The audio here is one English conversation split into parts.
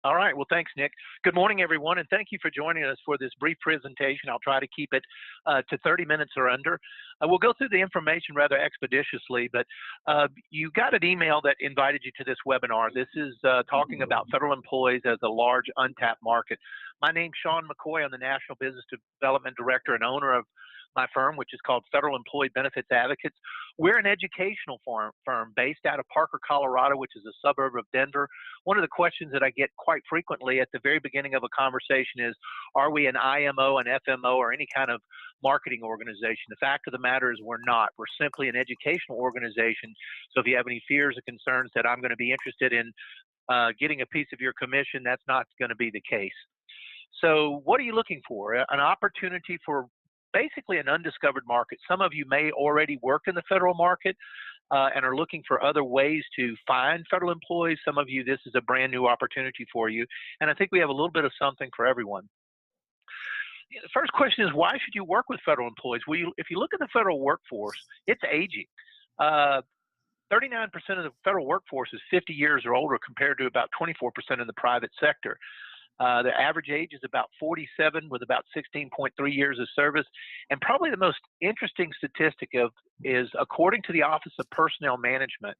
All right. Well, thanks, Nick. Good morning, everyone, and thank you for joining us for this brief presentation. I'll try to keep it to 30 minutes or under. We'll go through the information rather expeditiously, but you got an email that invited you to this webinar. This is talking about federal employees as a large untapped market. My name's Sean McCoy. I'm the National Business Development Director and owner of my firm, which is called Federal Employee Benefits Advocates. We're an educational firm based out of Parker, Colorado, which is a suburb of Denver. One of the questions that I get quite frequently at the very beginning of a conversation is, are we an IMO, an FMO, or any kind of marketing organization? The fact of the matter is we're not. We're simply an educational organization. So if you have any fears or concerns that I'm going to be interested in getting a piece of your commission, that's not going to be the case. So what are you looking for? An opportunity for basically an undiscovered market. Some of you may already work in the federal market and are looking for other ways to find federal employees. Some of you, this is a brand new opportunity for you. And I think we have a little bit of something for everyone. The first question is, why should you work with federal employees? Well, if you look at the federal workforce, it's aging. 39% of the federal workforce is 50 years or older compared to about 24% in the private sector. The average age is about 47 with about 16.3 years of service. And probably the most interesting statistic is according to the Office of Personnel Management,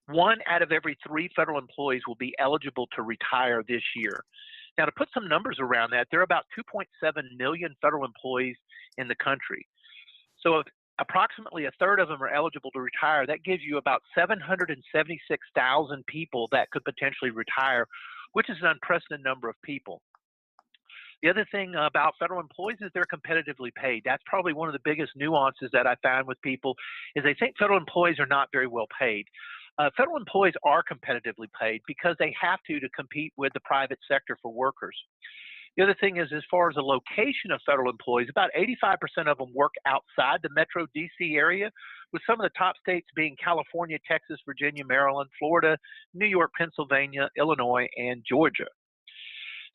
1 out of every 3 federal employees will be eligible to retire this year. Now, to put some numbers around that, there are about 2.7 million federal employees in the country. So if approximately a third of them are eligible to retire, that gives you about 776,000 people that could potentially retire, which is an unprecedented number of people. The other thing about federal employees is they're competitively paid. That's probably one of the biggest nuances that I found with people is they think federal employees are not very well paid. Federal employees are competitively paid because they have to compete with the private sector for workers. The other thing is, as far as the location of federal employees, about 85% of them work outside the Metro DC area, with some of the top states being California, Texas, Virginia, Maryland, Florida, New York, Pennsylvania, Illinois, and Georgia.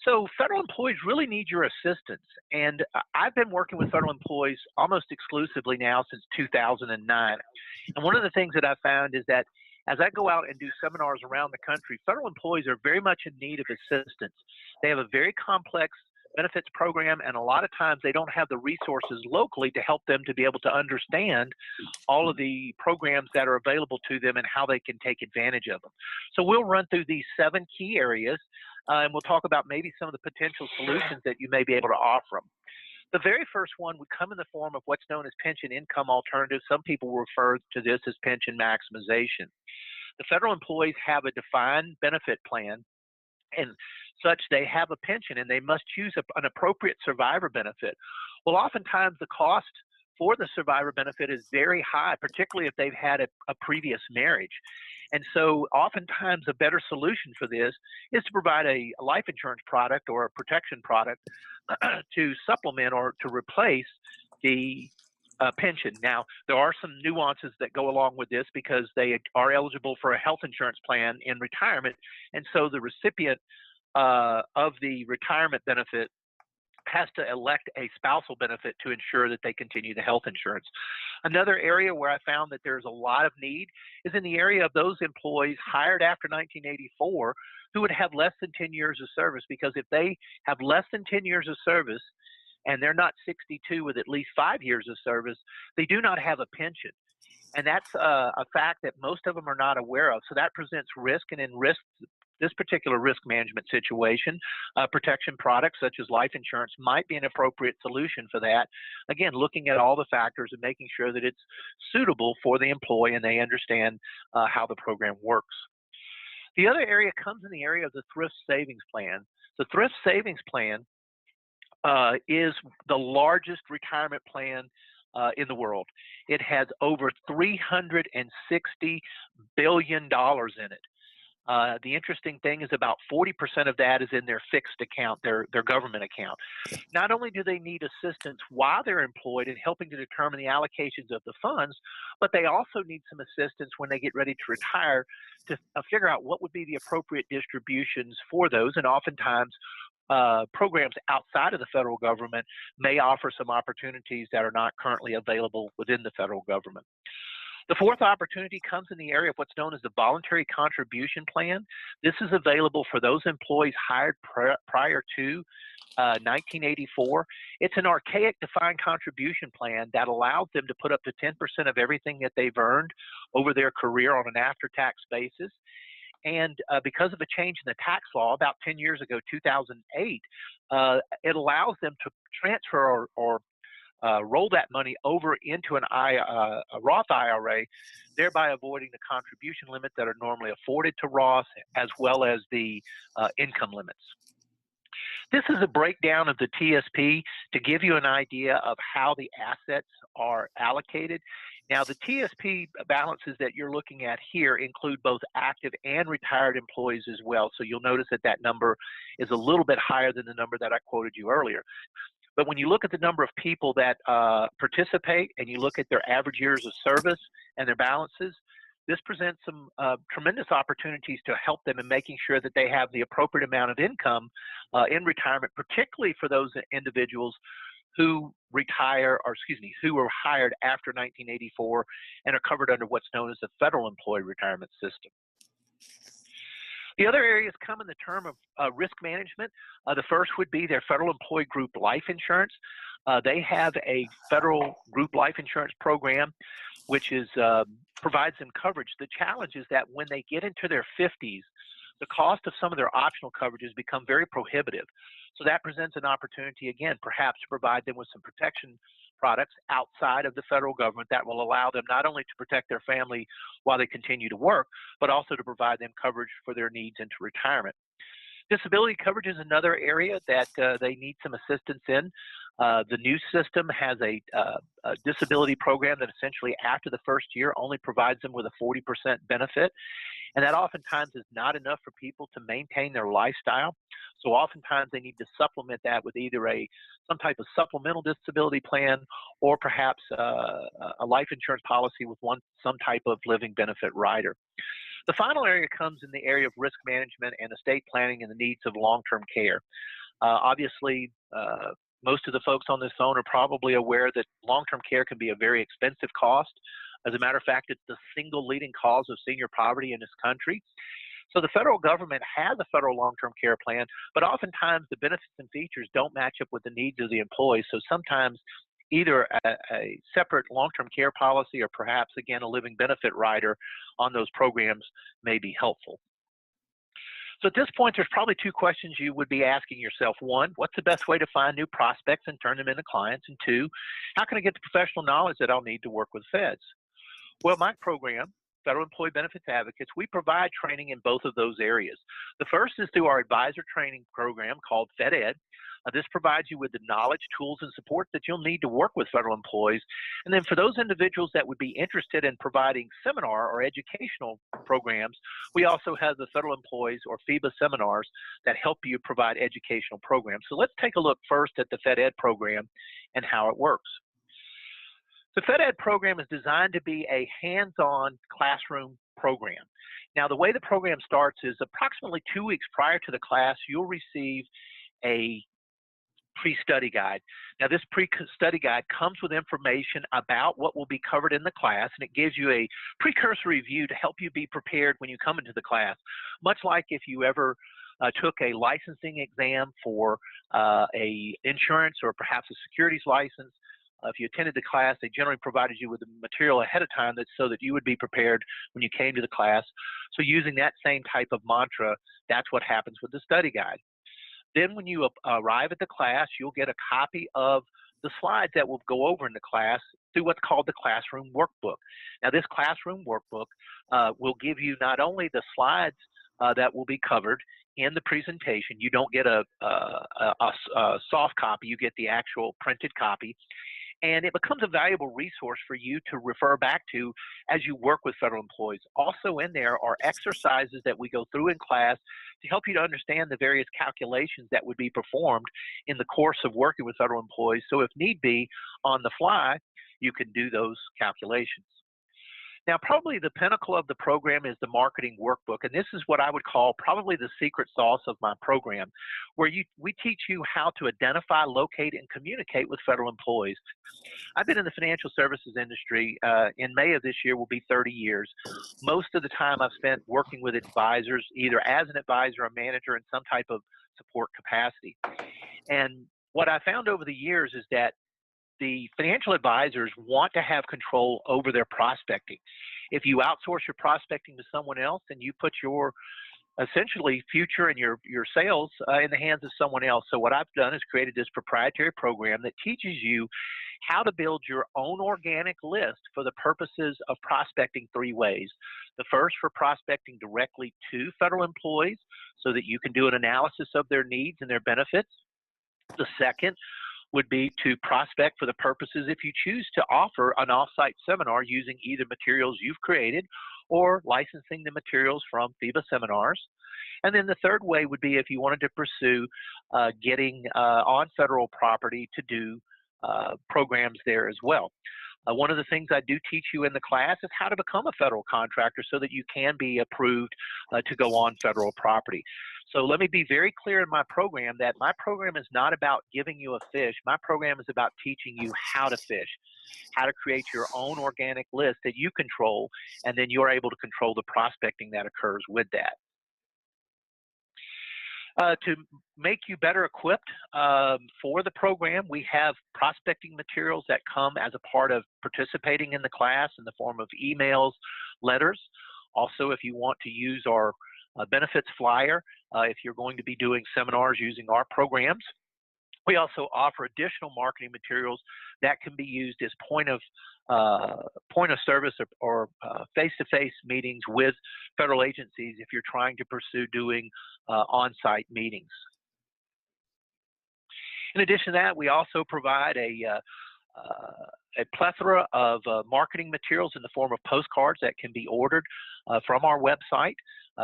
So federal employees really need your assistance. And I've been working with federal employees almost exclusively now since 2009. And one of the things that I found is that as I go out and do seminars around the country, federal employees are very much in need of assistance. They have a very complex benefits program, and a lot of times they don't have the resources locally to help them to be able to understand all of the programs that are available to them and how they can take advantage of them. So we'll run through these 7 key areas, and we'll talk about maybe some of the potential solutions that you may be able to offer them. The very first one would come in the form of what's known as pension income alternatives. Some people refer to this as pension maximization. The federal employees have a defined benefit plan, and such they have a pension, and they must choose an appropriate survivor benefit. Well, oftentimes the cost for the survivor benefit is very high, particularly if they've had a previous marriage. And so oftentimes a better solution for this is to provide a life insurance product or a protection product to supplement or to replace the pension. Now, there are some nuances that go along with this because they are eligible for a health insurance plan in retirement. And so the recipient of the retirement benefit has to elect a spousal benefit to ensure that they continue the health insurance. Another area where I found that there's a lot of need is in the area of those employees hired after 1984 who would have less than 10 years of service, because if they have less than 10 years of service and they're not 62 with at least 5 years of service, they do not have a pension. And that's a fact that most of them are not aware of. So that presents risk, and in this particular risk management situation, protection products such as life insurance might be an appropriate solution for that. Again, looking at all the factors and making sure that it's suitable for the employee and they understand how the program works. The other area comes in the area of the thrift savings plan. The thrift savings plan is the largest retirement plan in the world. It has over $360 billion in it. The interesting thing is about 40% of that is in their fixed account, their government account. Not only do they need assistance while they're employed in helping to determine the allocations of the funds, but they also need some assistance when they get ready to retire to figure out what would be the appropriate distributions for those. And oftentimes, programs outside of the federal government may offer some opportunities that are not currently available within the federal government. The fourth opportunity comes in the area of what's known as the voluntary contribution plan. This is available for those employees hired prior to 1984. It's an archaic defined contribution plan that allows them to put up to 10% of everything that they've earned over their career on an after-tax basis. And because of a change in the tax law about 10 years ago, 2008, it allows them to transfer or roll that money over into a Roth IRA, thereby avoiding the contribution limits that are normally afforded to Roth, as well as the income limits. This is a breakdown of the TSP to give you an idea of how the assets are allocated. Now, the TSP balances that you're looking at here include both active and retired employees as well. So you'll notice that that number is a little bit higher than the number that I quoted you earlier. But when you look at the number of people that participate and you look at their average years of service and their balances, this presents some tremendous opportunities to help them in making sure that they have the appropriate amount of income in retirement, particularly for those individuals who retire, or excuse me, who were hired after 1984 and are covered under what's known as the federal employee retirement system. The other areas come in the term of risk management. The first would be their federal employee group life insurance. They have a federal group life insurance program, which is provides them coverage. The challenge is that when they get into their 50s, the cost of some of their optional coverages become very prohibitive. So that presents an opportunity, again, perhaps to provide them with some protection products outside of the federal government that will allow them not only to protect their family while they continue to work, but also to provide them coverage for their needs into retirement. Disability coverage is another area that they need some assistance in. The new system has a disability program that essentially after the first year only provides them with a 40% benefit. And that oftentimes is not enough for people to maintain their lifestyle. So oftentimes they need to supplement that with either some type of supplemental disability plan or perhaps a life insurance policy with some type of living benefit rider. The final area comes in the area of risk management and estate planning and the needs of long-term care. Obviously, most of the folks on this phone are probably aware that long-term care can be a very expensive cost. As a matter of fact, it's the single leading cause of senior poverty in this country. So the federal government has a federal long-term care plan, but oftentimes the benefits and features don't match up with the needs of the employees. So sometimes either a separate long-term care policy or perhaps, again, a living benefit rider on those programs may be helpful. So at this point, there's probably two questions you would be asking yourself. One, what's the best way to find new prospects and turn them into clients? And two, how can I get the professional knowledge that I'll need to work with feds? Well, my program, Federal Employee Benefits Advocates, we provide training in both of those areas. The first is through our advisor training program called FedEd. This provides you with the knowledge, tools, and support that you'll need to work with federal employees. And then for those individuals that would be interested in providing seminar or educational programs, we also have the Federal Employees or FEBA seminars that help you provide educational programs. So let's take a look first at the FedEd program and how it works. The FedEd program is designed to be a hands-on classroom program. Now, the way the program starts is approximately 2 weeks prior to the class, you'll receive a pre-study guide. Now, this pre-study guide comes with information about what will be covered in the class, and it gives you a precursory review to help you be prepared when you come into the class, much like if you ever took a licensing exam for a insurance or perhaps a securities license. If you attended the class, they generally provided you with the material ahead of time so that you would be prepared when you came to the class. So using that same type of mantra, that's what happens with the study guide. Then when you arrive at the class, you'll get a copy of the slides that will go over in the class through what's called the classroom workbook. Now, this classroom workbook will give you not only the slides that will be covered in the presentation. You don't get a soft copy, you get the actual printed copy. And it becomes a valuable resource for you to refer back to as you work with federal employees. Also in there are exercises that we go through in class to help you to understand the various calculations that would be performed in the course of working with federal employees. So if need be, on the fly, you can do those calculations. Now, probably the pinnacle of the program is the marketing workbook, and this is what I would call probably the secret sauce of my program, where we teach you how to identify, locate, and communicate with federal employees. I've been in the financial services industry. In May of this year will be 30 years. Most of the time I've spent working with advisors, either as an advisor or manager in some type of support capacity. And what I found over the years is that the financial advisors want to have control over their prospecting. If you outsource your prospecting to someone else and you put your essentially future and your sales in the hands of someone else. So what I've done is created this proprietary program that teaches you how to build your own organic list for the purposes of prospecting 3 ways. The first, for prospecting directly to federal employees so that you can do an analysis of their needs and their benefits. The second would be to prospect for the purposes if you choose to offer an off-site seminar using either materials you've created or licensing the materials from FEBA seminars. And then the third way would be if you wanted to pursue getting on federal property to do programs there as well. One of the things I do teach you in the class is how to become a federal contractor so that you can be approved to go on federal property. So let me be very clear in my program that my program is not about giving you a fish. My program is about teaching you how to fish, how to create your own organic list that you control, and then you're able to control the prospecting that occurs with that. To make you better equipped for the program, we have prospecting materials that come as a part of participating in the class in the form of emails, letters. Also, if you want to use our benefits flyer, if you're going to be doing seminars using our programs, we also offer additional marketing materials that can be used as point of service or face-to-face meetings with federal agencies if you're trying to pursue doing on-site meetings. In addition to that, we also provide a plethora of marketing materials in the form of postcards that can be ordered from our website.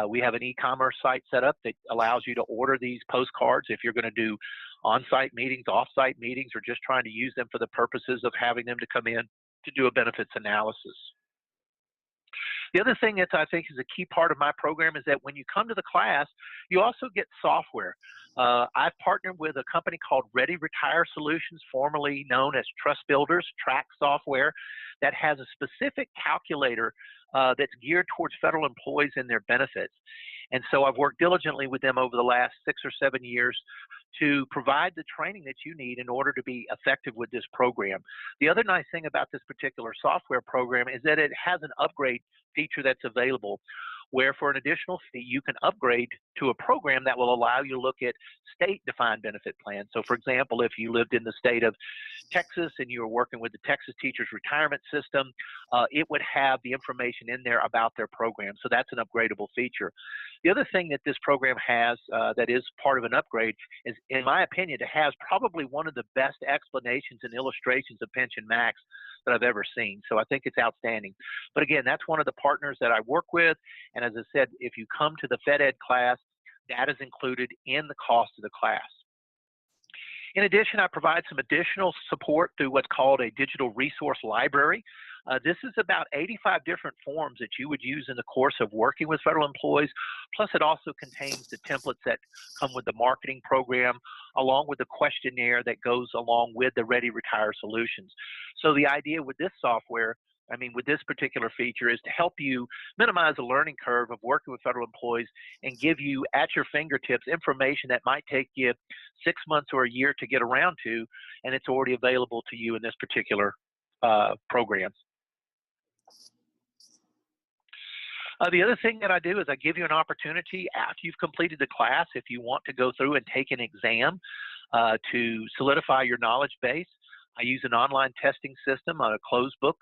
We have an e-commerce site set up that allows you to order these postcards if you're going to do on-site meetings, off-site meetings, or just trying to use them for the purposes of having them to come in to do a benefits analysis. The other thing that I think is a key part of my program is that when you come to the class, you also get software. I've partnered with a company called Ready Retire Solutions, formerly known as Trust Builders, Track software, that has a specific calculator that's geared towards federal employees and their benefits. And so I've worked diligently with them over the last 6 or 7 years to provide the training that you need in order to be effective with this program. The other nice thing about this particular software program is that it has an upgrade feature that's available, where for an additional fee, you can upgrade to a program that will allow you to look at state-defined benefit plans. So for example, if you lived in the state of Texas and you were working with the Texas Teachers Retirement System, it would have the information in there about their program. So that's an upgradable feature. The other thing that this program has that is part of an upgrade is, in my opinion, it has probably one of the best explanations and illustrations of Pension Max that I've ever seen. So I think it's outstanding. But again, that's one of the partners that I work with. And as I said, if you come to the FedEd class, that is included in the cost of the class. In addition, I provide some additional support through what's called a digital resource library. This is about 85 different forms that you would use in the course of working with federal employees. Plus, it also contains the templates that come with the marketing program, along with the questionnaire that goes along with the Ready Retire Solutions. So the idea with this software, with this particular feature, is to help you minimize the learning curve of working with federal employees and give you at your fingertips information that might take you 6 months or a year to get around to, and it's already available to you in this particular program. The other thing that I do is I give you an opportunity after you've completed the class, if you want to go through and take an exam to solidify your knowledge base. I use an online testing system on a closed book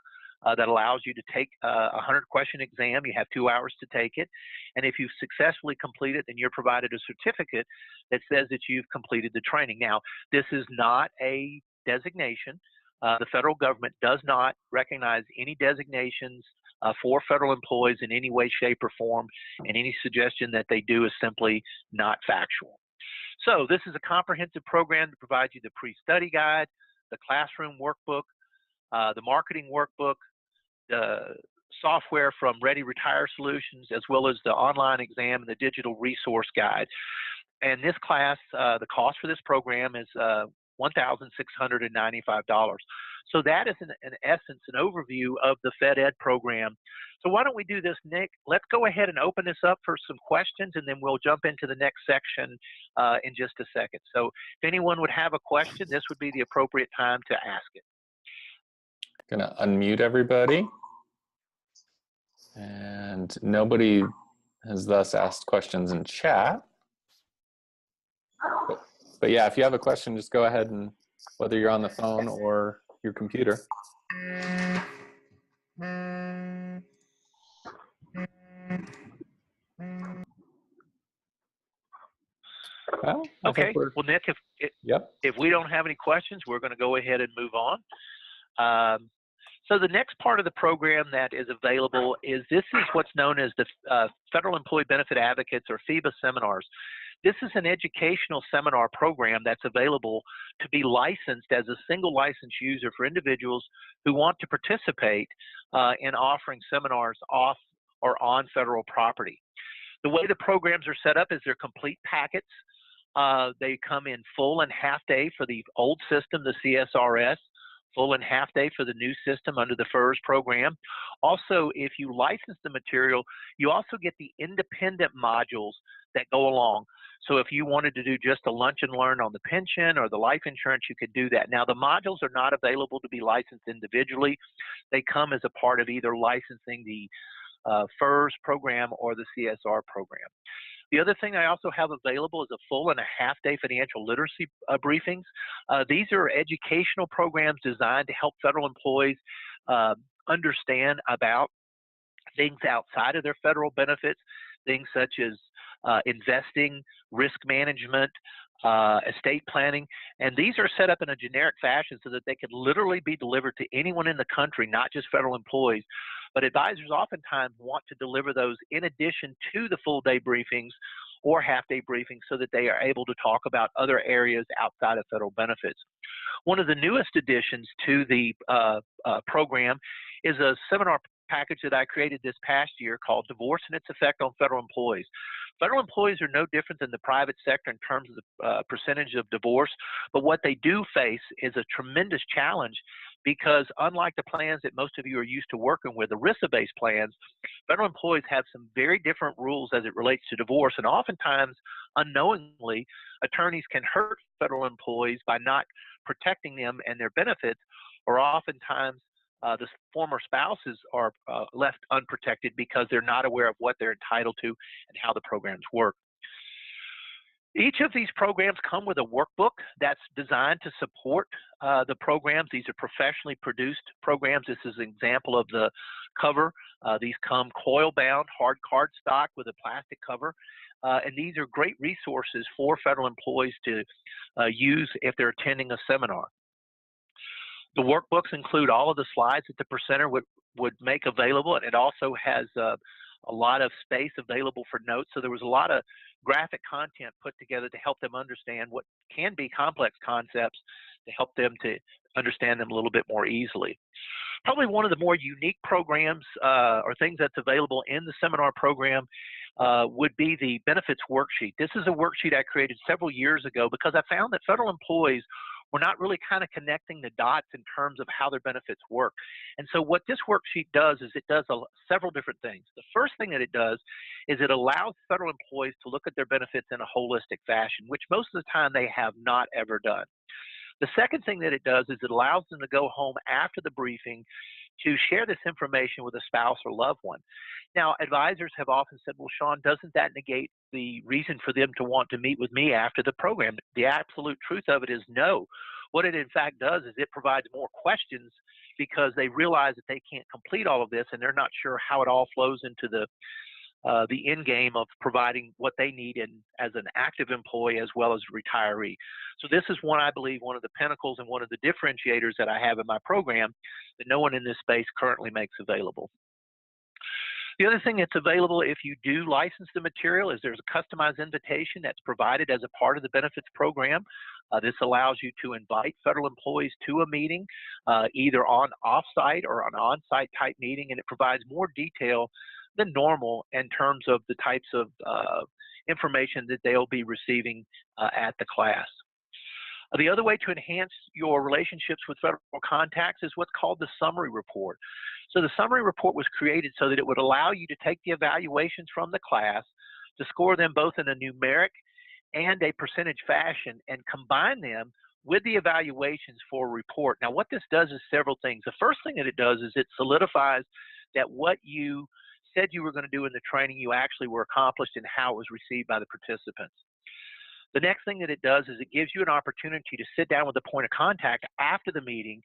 that allows you to take a 100-question exam. You have 2 hours to take it. And if you've successfully completed, then you're provided a certificate that says that you've completed the training. Now, this is not a designation. The federal government does not recognize any designations for federal employees in any way, shape, or form, and any suggestion that they do is simply not factual. So this is a comprehensive program that provides you the pre-study guide, the classroom workbook, the marketing workbook, the software from Ready Retire Solutions, as well as the online exam and the digital resource guide. And this class, the cost for this program is $1,695. So that is, in essence, an overview of the FedEd program. So why don't we do this, Nick? Let's go ahead and open this up for some questions, and then we'll jump into the next section in just a second. So if anyone would have a question, this would be the appropriate time to ask it. Gonna unmute everybody. And nobody has thus asked questions in chat. But yeah, if you have a question, just go ahead, and whether you're on the phone or your computer. Well, okay. Well, Nick, if we don't have any questions, we're going to go ahead and move on. So the next part of the program that is available is what's known as the Federal Employee Benefit Advocates, or FEBA seminars. This is an educational seminar program that's available to be licensed as a single license user for individuals who want to participate in offering seminars off or on federal property. The way the programs are set up is they're complete packets. They come in full and half day for the old system, the CSRS, full and half day for the new system under the FERS program. Also, if you license the material, you also get the independent modules that go along. So if you wanted to do just a lunch and learn on the pension or the life insurance, you could do that. Now, the modules are not available to be licensed individually. They come as a part of either licensing the FERS program or the CSR program. The other thing I also have available is a full and a half day financial literacy briefings. These are educational programs designed to help federal employees understand about things outside of their federal benefits, things such as investing, risk management, estate planning, and these are set up in a generic fashion so that they can literally be delivered to anyone in the country, not just federal employees. But advisors oftentimes want to deliver those in addition to the full day briefings or half day briefings so that they are able to talk about other areas outside of federal benefits. One of the newest additions to the program is a seminar package that I created this past year called Divorce and Its Effect on Federal Employees. Federal employees are no different than the private sector in terms of the percentage of divorce, but what they do face is a tremendous challenge because unlike the plans that most of you are used to working with, the ERISA-based plans, federal employees have some very different rules as it relates to divorce, and oftentimes, unknowingly, attorneys can hurt federal employees by not protecting them and their benefits, or oftentimes the former spouses are left unprotected because they're not aware of what they're entitled to and how the programs work. Each of these programs come with a workbook that's designed to support the programs. These are professionally produced programs. This is an example of the cover. These come coil-bound, hard cardstock with a plastic cover. And these are great resources for federal employees to use if they're attending a seminar. The workbooks include all of the slides that the presenter would make available, and it also has a lot of space available for notes. So there was a lot of graphic content put together to help them understand what can be complex concepts, to help them to understand them a little bit more easily. Probably one of the more unique programs or things that's available in the seminar program would be the benefits worksheet. This is a worksheet I created several years ago because I found that federal employees were not really kind of connecting the dots in terms of how their benefits work. And so what this worksheet does is it does several different things. The first thing that it does is it allows federal employees to look at their benefits in a holistic fashion, which most of the time they have not ever done. The second thing that it does is it allows them to go home after the briefing to share this information with a spouse or loved one. Now, advisors have often said, well, Sean, doesn't that negate the reason for them to want to meet with me after the program? The absolute truth of it is no. What it in fact does is it provides more questions because they realize that they can't complete all of this and they're not sure how it all flows into the end game of providing what they need as an active employee as well as a retiree. So this is I believe one of the pinnacles and one of the differentiators that I have in my program that no one in this space currently makes available. The other thing that's available if you do license the material is there's a customized invitation that's provided as a part of the benefits program. This allows you to invite federal employees to a meeting, either on off-site or an on-site type meeting, and it provides more detail than normal in terms of the types of information that they'll be receiving at the class. The other way to enhance your relationships with federal contacts is what's called the summary report. So the summary report was created so that it would allow you to take the evaluations from the class, to score them both in a numeric and a percentage fashion, and combine them with the evaluations for a report. Now, what this does is several things. The first thing that it does is it solidifies that what you said you were going to do in the training, you actually were accomplished, and how it was received by the participants. The next thing that it does is it gives you an opportunity to sit down with the point of contact after the meeting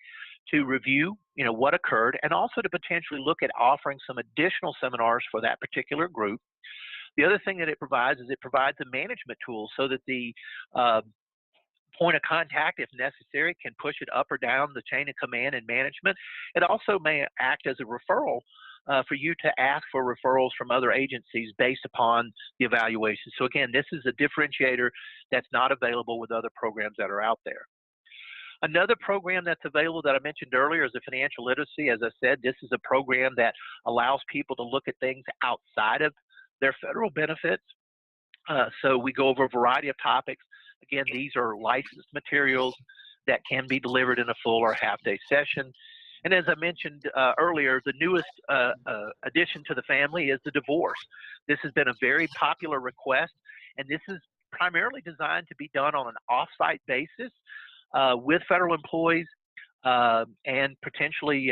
to review, what occurred, and also to potentially look at offering some additional seminars for that particular group. The other thing that it provides is it provides a management tool so that the point of contact, if necessary, can push it up or down the chain of command and management. It also may act as a referral for you to ask for referrals from other agencies based upon the evaluation. So again, this is a differentiator that's not available with other programs that are out there. Another program that's available that I mentioned earlier is the financial literacy. As I said, this is a program that allows people to look at things outside of their federal benefits. So we go over a variety of topics. Again, these are licensed materials that can be delivered in a full or half-day session. And as I mentioned earlier, the newest addition to the family is the divorce. This has been a very popular request, and this is primarily designed to be done on an off-site basis with federal employees and potentially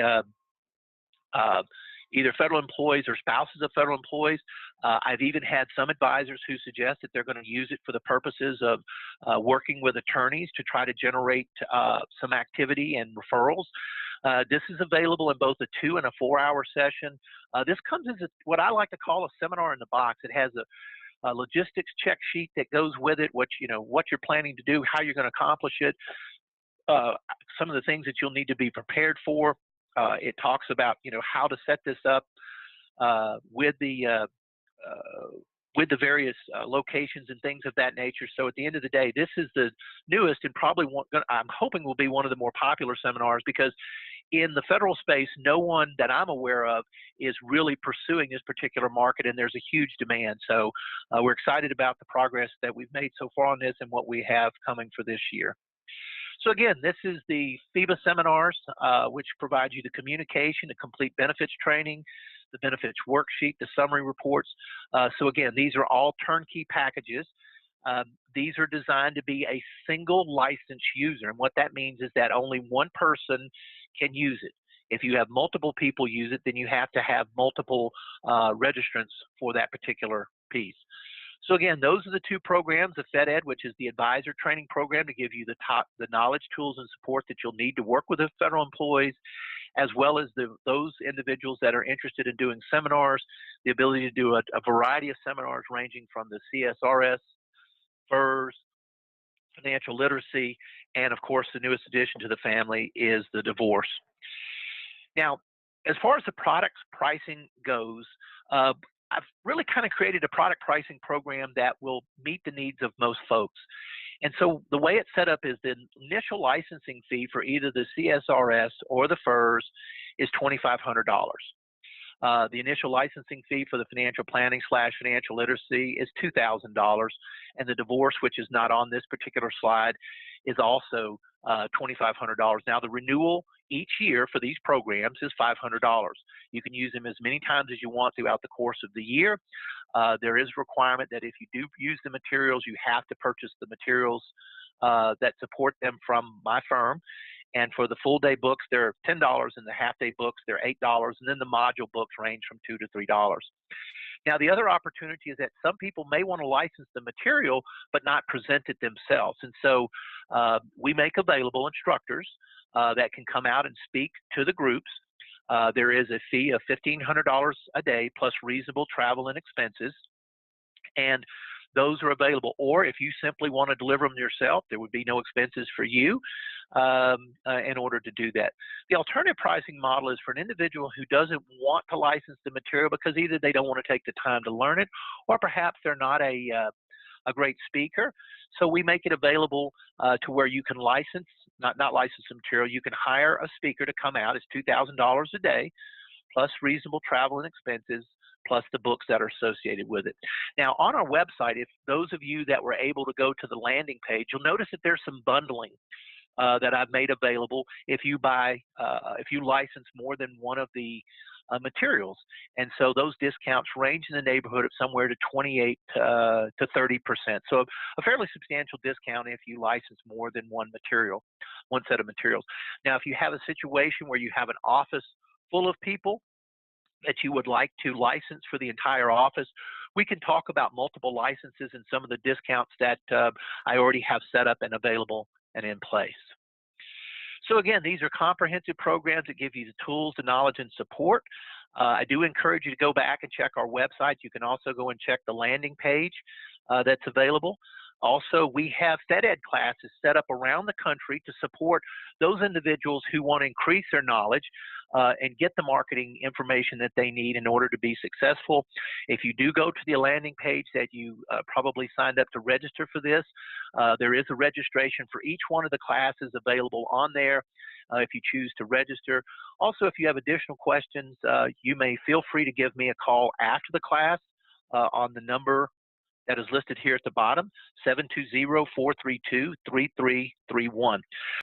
either federal employees or spouses of federal employees. I've even had some advisors who suggest that they're going to use it for the purposes of working with attorneys to try to generate some activity and referrals. This is available in both a 2 and a 4-hour session. This comes as what I like to call a seminar in the box. It has a logistics check sheet that goes with it, what you're planning to do, how you're going to accomplish it, some of the things that you'll need to be prepared for. It talks about how to set this up with the various locations and things of that nature. So at the end of the day, this is the newest and probably I'm hoping will be one of the more popular seminars, because in the federal space, no one that I'm aware of is really pursuing this particular market, and there's a huge demand. So we're excited about the progress that we've made so far on this and what we have coming for this year. So again, this is the FEBA seminars, which provide you the communication, the complete benefits training, the benefits worksheet, the summary reports. So again, these are all turnkey packages. These are designed to be a single licensed user. And what that means is that only one person can use it. If you have multiple people use it, then you have to have multiple registrants for that particular piece. So again, those are the two programs, the FedEd, which is the advisor training program to give you the knowledge, tools, and support that you'll need to work with the federal employees, as well as those individuals that are interested in doing seminars, the ability to do a variety of seminars ranging from the CSRS, FERS, financial literacy, and of course the newest addition to the family is the divorce. Now, as far as the product's pricing goes, I've really kind of created a product pricing program that will meet the needs of most folks. And so the way it's set up is the initial licensing fee for either the CSRS or the FERS is $2,500. The initial licensing fee for the financial planning / financial literacy is $2,000, and the divorce, which is not on this particular slide, is also $2,500. Now, the renewal each year for these programs is $500. You can use them as many times as you want throughout the course of the year. There is a requirement that if you do use the materials, you have to purchase the materials that support them from my firm. And for the full day books, they're $10, and the half day books, they're $8, and then the module books range from $2 to $3. Now, the other opportunity is that some people may want to license the material but not present it themselves. And so we make available instructors that can come out and speak to the groups. There is a fee of $1,500 a day plus reasonable travel and expenses. And those are available. Or if you simply want to deliver them yourself, there would be no expenses for you in order to do that. The alternative pricing model is for an individual who doesn't want to license the material because either they don't want to take the time to learn it, or perhaps they're not a a great speaker. So we make it available to where you can license, not license the material, you can hire a speaker to come out. It's $2,000 a day, plus reasonable travel and expenses, plus the books that are associated with it. Now, on our website, if those of you that were able to go to the landing page, you'll notice that there's some bundling that I've made available if you license more than one of the materials. And so those discounts range in the neighborhood of somewhere to 28 to 30%. So a fairly substantial discount if you license more than one set of materials. Now, if you have a situation where you have an office full of people that you would like to license for the entire office, we can talk about multiple licenses and some of the discounts that I already have set up and available and in place. So again, these are comprehensive programs that give you the tools, the knowledge, and support. I do encourage you to go back and check our website. You can also go and check the landing page that's available. Also, we have FedEd classes set up around the country to support those individuals who want to increase their knowledge and get the marketing information that they need in order to be successful. If you do go to the landing page that you probably signed up to register for this, there is a registration for each one of the classes available on there if you choose to register. Also, if you have additional questions, you may feel free to give me a call after the class on the number that is listed here at the bottom, 720-432-3331.